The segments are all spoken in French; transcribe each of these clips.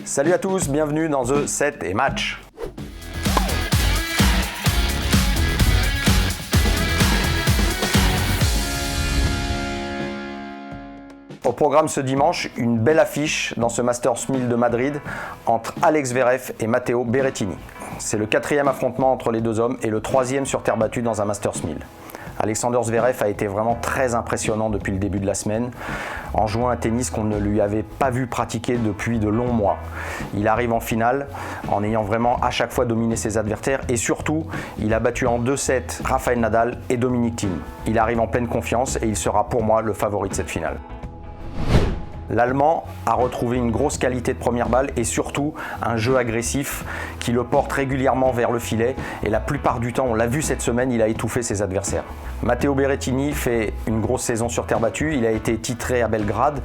Salut à tous, bienvenue dans The Set et Match. Au programme ce dimanche, une belle affiche dans ce Masters 1000 de Madrid entre Alex Zverev et Matteo Berrettini. C'est le 4e affrontement entre les deux hommes et le 3e sur terre battue dans un Masters 1000. Alexander Zverev a été vraiment très impressionnant depuis le début de la semaine, en jouant un tennis qu'on ne lui avait pas vu pratiquer depuis de longs mois. Il arrive en finale en ayant vraiment à chaque fois dominé ses adversaires et surtout, il a battu en 2-7 Rafael Nadal et Dominic Thiem. Il arrive en pleine confiance et il sera pour moi le favori de cette finale. L'Allemand a retrouvé une grosse qualité de première balle et surtout un jeu agressif qui le porte régulièrement vers le filet et la plupart du temps, on l'a vu cette semaine, il a étouffé ses adversaires. Matteo Berrettini fait une grosse saison sur terre battue, il a été titré à Belgrade,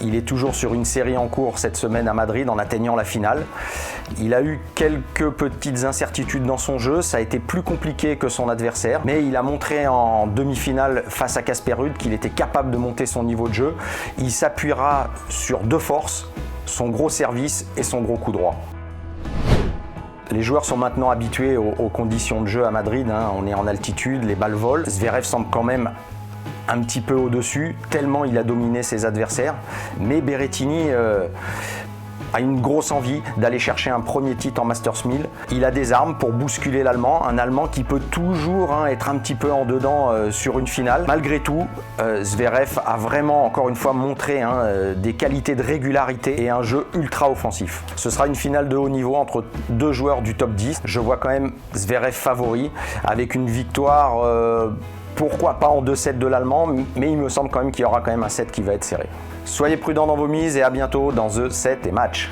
il est toujours sur une série en cours cette semaine à Madrid en atteignant la finale. Il a eu quelques petites incertitudes dans son jeu, ça a été plus compliqué que son adversaire, mais il a montré en demi-finale face à Casper Ruud qu'il était capable de monter son niveau de jeu. Il s'appuiera sur deux forces, son gros service et son gros coup droit. Les joueurs sont maintenant habitués aux conditions de jeu à Madrid, on est en altitude, les balles volent. Zverev semble quand même un petit peu au-dessus, tellement il a dominé ses adversaires. Mais Berrettini a une grosse envie d'aller chercher un premier titre en Masters 1000. Il a des armes pour bousculer l'Allemand, un Allemand qui peut toujours être un petit peu en dedans sur une finale. Malgré tout, Zverev a vraiment encore une fois montré des qualités de régularité et un jeu ultra offensif. Ce sera une finale de haut niveau entre deux joueurs du top 10. Je vois quand même Zverev favori avec une victoire pourquoi pas en 2-7 de l'Allemand, mais il me semble quand même qu'il y aura quand même un set qui va être serré. Soyez prudents dans vos mises et à bientôt dans The Set et Match.